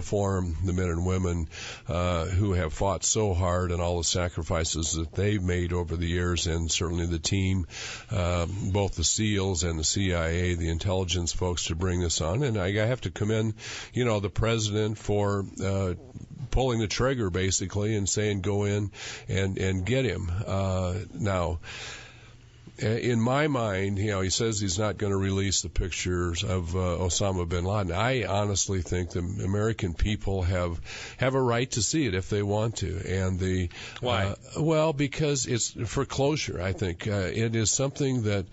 uniform, the men and women who have fought so hard, and all the sacrifices that they've made over the years, and certainly the team, both the SEALs and the CIA, the intelligence folks, to bring this on. And I have to commend, the president for pulling the trigger, basically, and saying go in and get him. Now, in my mind, he says he's not going to release the pictures of Osama bin Laden. I honestly think the American people have a right to see it if they want to. And why? Well, because it's for closure. I think it is something that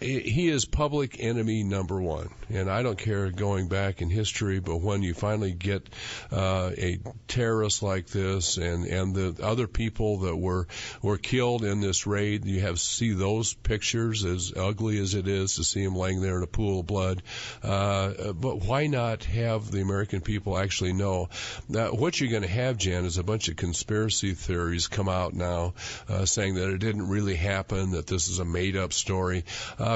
he is public enemy number one, and I don't care going back in history, but when you finally get a terrorist like this, and the other people that were killed in this raid, you see those pictures, as ugly as it is to see him laying there in a pool of blood. But why not have the American people actually know that what you're going to have, Jan, is a bunch of conspiracy theories come out now saying that it didn't really happen, that this is a made-up story.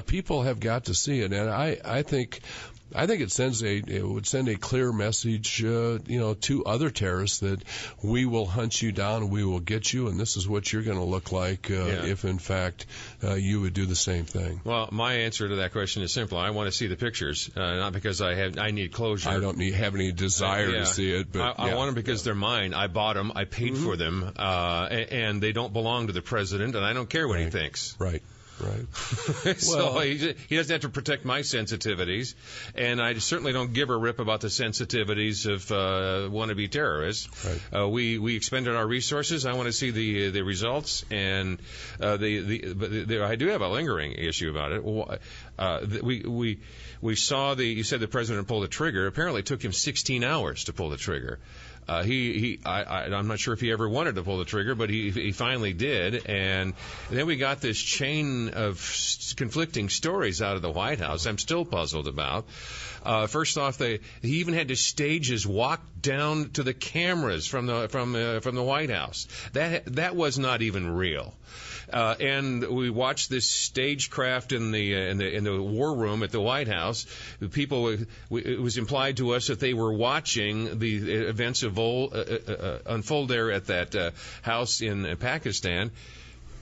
People have got to see it, and I think it would send a clear message, to other terrorists that we will hunt you down and we will get you, and this is what you're going to look like if, in fact, you would do the same thing. Well, my answer to that question is simple. I want to see the pictures, not because I need closure. I don't have any desire to see it, but I want them because they're mine. I bought them. I paid for them, and they don't belong to the president, and I don't care what he thinks. Right. So he doesn't have to protect my sensitivities, and I certainly don't give a rip about the sensitivities of wannabe terrorists. Right. We expended our resources. I want to see the results, and but I do have a lingering issue about it. We saw you said the president pulled the trigger. Apparently, it took him 16 hours to pull the trigger. I'm not sure if he ever wanted to pull the trigger, but he finally did. And then we got this chain of conflicting stories out of the White House I'm still puzzled about. First off, he even had to stage his walk down to the cameras from the White House. That was not even real. And we watched this stagecraft in the war room at the White House. It was implied to us that they were watching the events unfold there at that house in Pakistan.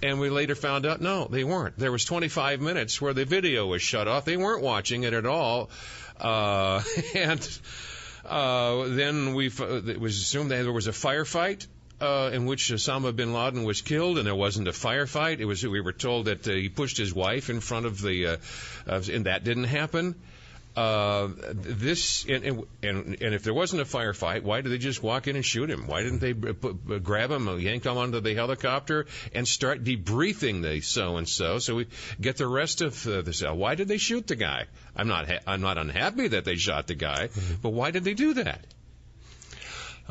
And we later found out, no, they weren't. There was 25 minutes where the video was shut off. They weren't watching it at all. Then it was assumed that there was a firefight in which Osama bin Laden was killed, and there wasn't a firefight. We were told that he pushed his wife in front of and that didn't happen. And if there wasn't a firefight, why did they just walk in and shoot him? Why didn't they grab him, yank him onto the helicopter, and start debriefing the so-and-so so we get the rest of the cell? Why did they shoot the guy? I'm not unhappy that they shot the guy, but why did they do that?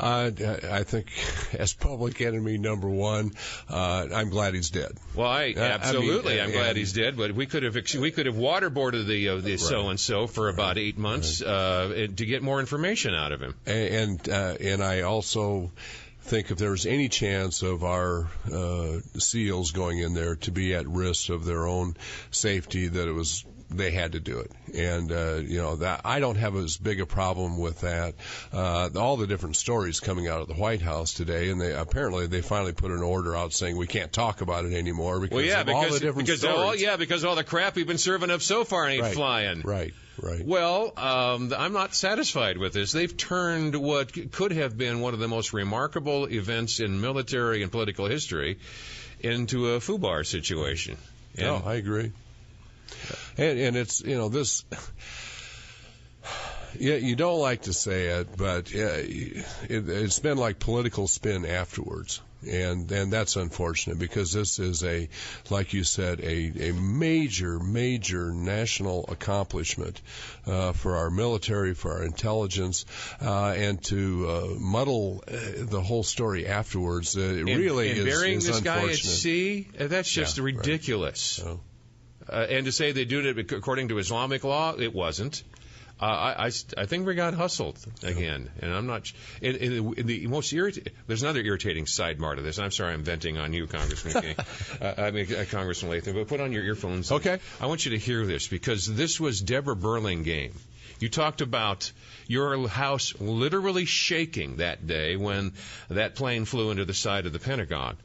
I think as public enemy number one, I'm glad he's dead. Well, I'm glad he's dead. But we could have waterboarded the so-and-so for about 8 months to get more information out of him. And I also think if there's any chance of our SEALs going in there to be at risk of their own safety, that they had to do it. And, that I don't have as big a problem with that. All the different stories coming out of the White House today, and they finally put an order out saying we can't talk about it anymore because all the different stories. Because all the crap we've been serving up so far ain't flying. Right. Well, I'm not satisfied with this. They've turned what could have been one of the most remarkable events in military and political history into a FUBAR situation. No, I agree. And it's, this, you don't like to say it, but it's been like political spin afterwards. And that's unfortunate because this is like you said, a major national accomplishment for our military, for our intelligence, and to muddle the whole story afterwards. Really is burying is this unfortunate. guy at sea, that's just ridiculous. Right. And to say they did it according to Islamic law, it wasn't. I think we got hustled again, and I'm not. The most there's another irritating sidebar to this. And I'm sorry, I'm venting on you, Congressman. Congressman Latham, but put on your earphones. Okay. I want you to hear this because this was Deborah Burlingame You talked about your house literally shaking that day when that plane flew into the side of the Pentagon.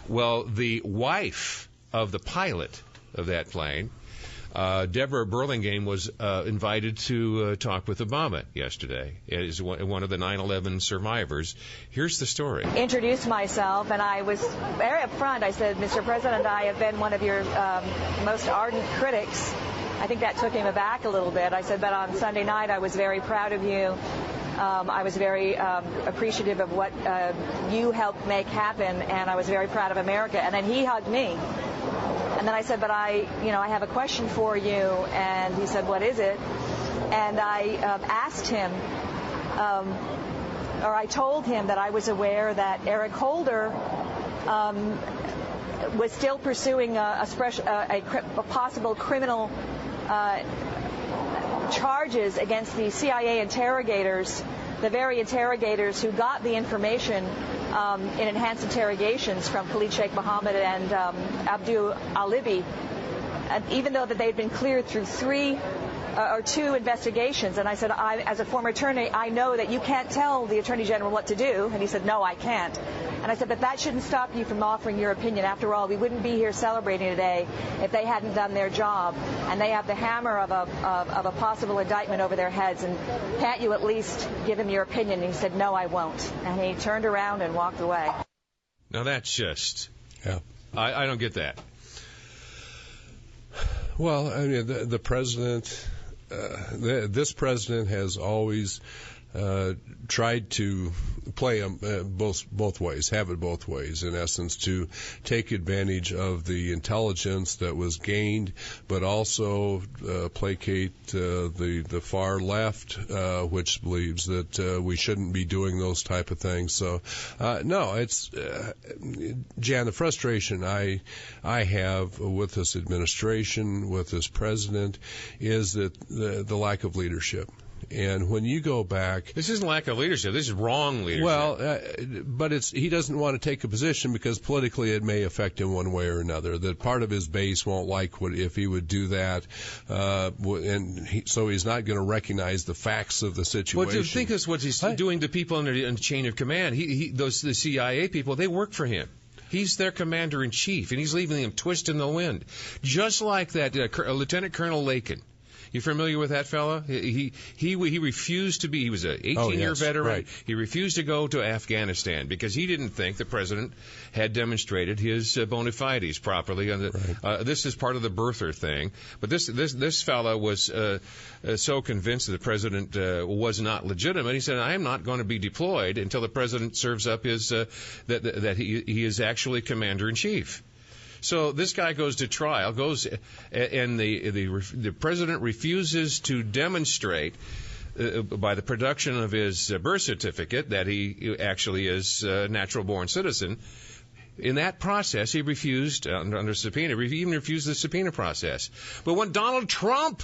Well, the wife of the pilot of that plane, Deborah Burlingame, was invited to talk with Obama yesterday as one of the 9/11 survivors. Here's the story. Introduced myself, and I was very upfront. I said, Mr. President, I have been one of your most ardent critics. I think that took him aback a little bit. I said, but on Sunday night, I was very proud of you. I was very appreciative of what you helped make happen, and I was very proud of America. And then he hugged me. And then I said, but I have a question for you. And he said, what is it? And I asked him, or I told him that I was aware that Eric Holder was still pursuing a possible criminal charges against the CIA interrogators, the very interrogators who got the information in enhanced interrogations from Khalid Sheikh Mohammed and Abdul Alibi, and even though that they'd been cleared through two investigations. And I said, as a former attorney, I know that you can't tell the Attorney General what to do. And he said, no, I can't. And I said, but that shouldn't stop you from offering your opinion. After all, we wouldn't be here celebrating today if they hadn't done their job. And they have the hammer of a possible indictment over their heads. And can't you at least give him your opinion? And he said, no, I won't. And he turned around and walked away. Now that's just, yeah. I don't get that. Well, I mean, the president, this president has always tried to play both ways, have it both ways, in essence, to take advantage of the intelligence that was gained, but also placate the far left, which believes that we shouldn't be doing those type of things. So, no, it's Jan, the frustration I have with this administration, with this president, is that the lack of leadership. And when you go back, this isn't lack of leadership. This is wrong leadership. Well, but he doesn't want to take a position because politically it may affect him one way or another. That part of his base won't like if he would do that, so he's not going to recognize the facts of the situation. Well, do you think that's what he's doing to people in the chain of command? The CIA people, they work for him. He's their commander-in-chief, and he's leaving them twisting the wind, just like that Lieutenant Colonel Lakin. You familiar with that fella? He refused to be. He was an 18-year veteran. Right. He refused to go to Afghanistan because he didn't think the president had demonstrated his bona fides properly. And this is part of the birther thing. But this fella was so convinced that the president was not legitimate. He said, "I am not going to be deployed until the president serves up his that he is actually commander in chief." So this guy goes to trial, and the president refuses to demonstrate by the production of his birth certificate that he actually is a natural-born citizen. In that process, he refused, under subpoena, he even refused the subpoena process. But when Donald Trump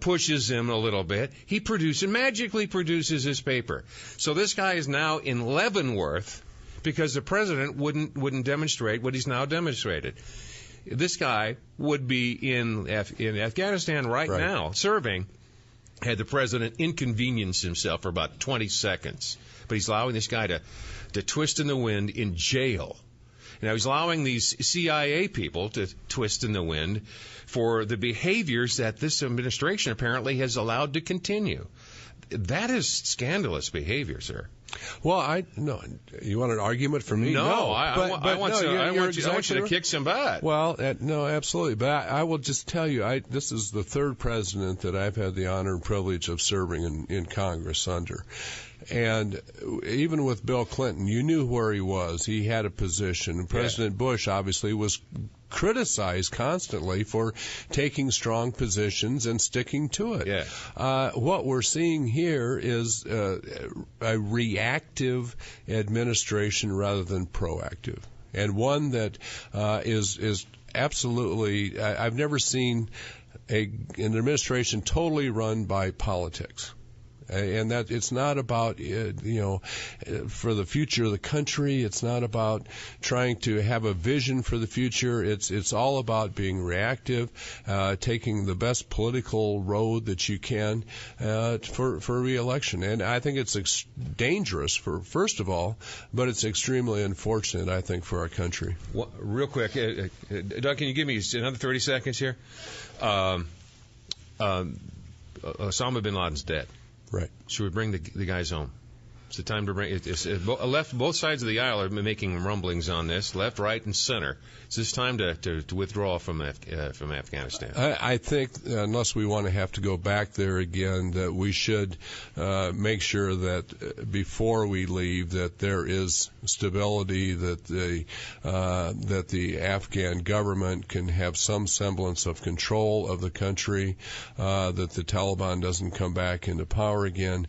pushes him a little bit, he magically produces his paper. So this guy is now in Leavenworth, because the president wouldn't demonstrate what he's now demonstrated. This guy would be in Afghanistan right now, serving, had the president inconvenienced himself for about 20 seconds. But he's allowing this guy to twist in the wind in jail. Now, he's allowing these CIA people to twist in the wind for the behaviors that this administration apparently has allowed to continue. That is scandalous behavior, sir. Well, no. You want an argument from me? No, I want you to kick some butt. Well, no, absolutely. But I will just tell you, this is the third president that I've had the honor and privilege of serving in Congress under. And even with Bill Clinton, you knew where he was. He had a position. And President Bush, obviously, was criticized constantly for taking strong positions and sticking to it. Yeah. What we're seeing here is a reactive administration rather than proactive, and one that is absolutely. I've never seen an administration totally run by politics. And that it's not about, for the future of the country. It's not about trying to have a vision for the future. It's all about being reactive, taking the best political road that you can for re-election. And I think it's dangerous first of all, but it's extremely unfortunate, I think, for our country. Well, real quick, Doug, can you give me another 30 seconds here? Osama bin Laden's dead. Right. Should we bring the guys home? It's the time to bring. Both sides of the aisle are making rumblings on this, left, right, and center. Is this time to withdraw from Afghanistan? I think, unless we want to have to go back there again, that we should make sure that before we leave, that there is stability, that the Afghan government can have some semblance of control of the country, that the Taliban doesn't come back into power again.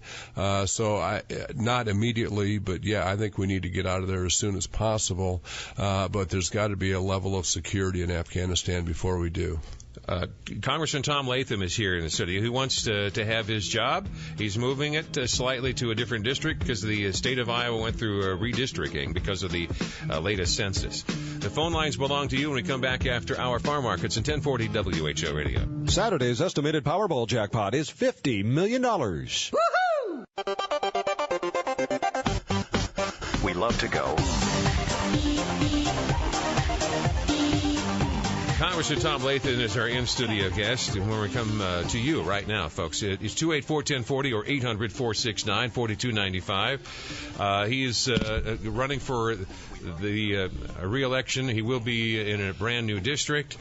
Not immediately, but yeah, I think we need to get out of there as soon as possible. But there's got to be a level of security in Afghanistan before we do. Congressman Tom Latham is here in the city. He wants to have his job. He's moving it slightly to a different district because the state of Iowa went through redistricting because of the latest census. The phone lines belong to you when we come back after our farm markets in 1040 WHO Radio. Saturday's estimated Powerball jackpot is $50 million. Woohoo! We love to go. Congressman Tom Latham is our in-studio guest, and when we come to you right now, folks, it's 284-1040 or 800-469-4295. He is running for the re-election. He will be in a brand-new district.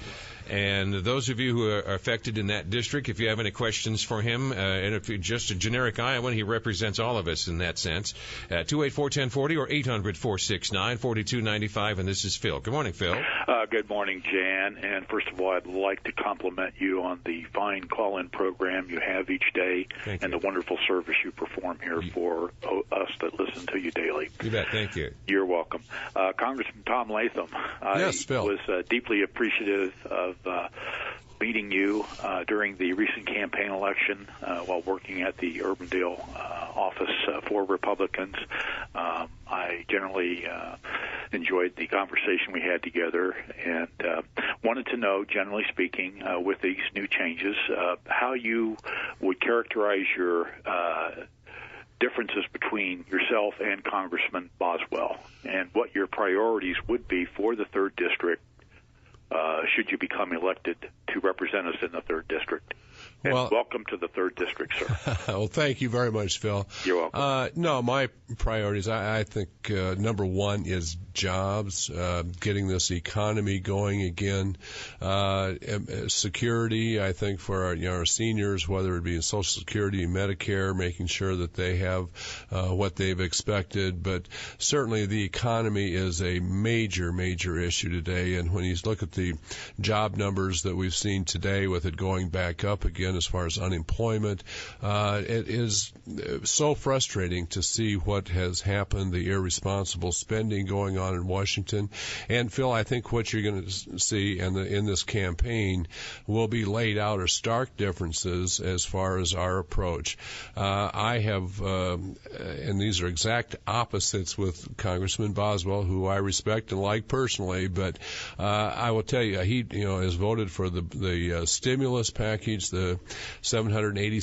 And those of you who are affected in that district, if you have any questions for him, and if you're just a generic Iowan, he represents all of us in that sense. 284-1040 or 800-469-4295, and this is Phil. Good morning, Phil. Good morning, Jan. And first of all, I'd like to compliment you on the fine call-in program you have each day and the wonderful service you perform here for us that listen to you daily. You bet. Thank you. You're welcome. Congressman Tom Latham, Yes, Phil. was deeply appreciative of meeting you during the recent campaign election while working at the Urbandale office for Republicans. I generally enjoyed the conversation we had together and wanted to know, generally speaking, with these new changes, how you would characterize your differences between yourself and Congressman Boswell and what your priorities would be for the 3rd District should you become elected to represent us in the 3rd District. And welcome to the 3rd District, sir. Well, thank you very much, Phil. You're welcome. No, my priorities, I think number one is jobs, getting this economy going again, security, I think, for our seniors, whether it be in Social Security, Medicare, making sure that they have what they've expected. But certainly the economy is a major, major issue today. And when you look at the job numbers that we've seen today with it going back up again as far as unemployment, it is so frustrating to see what has happened, the irresponsible spending going on in Washington. And Phil, I think what you're going to see in this campaign will be laid out are stark differences as far as our approach. I have, and these are exact opposites with Congressman Boswell, who I respect and like personally, but I will tell you, he has voted for the stimulus package, the $787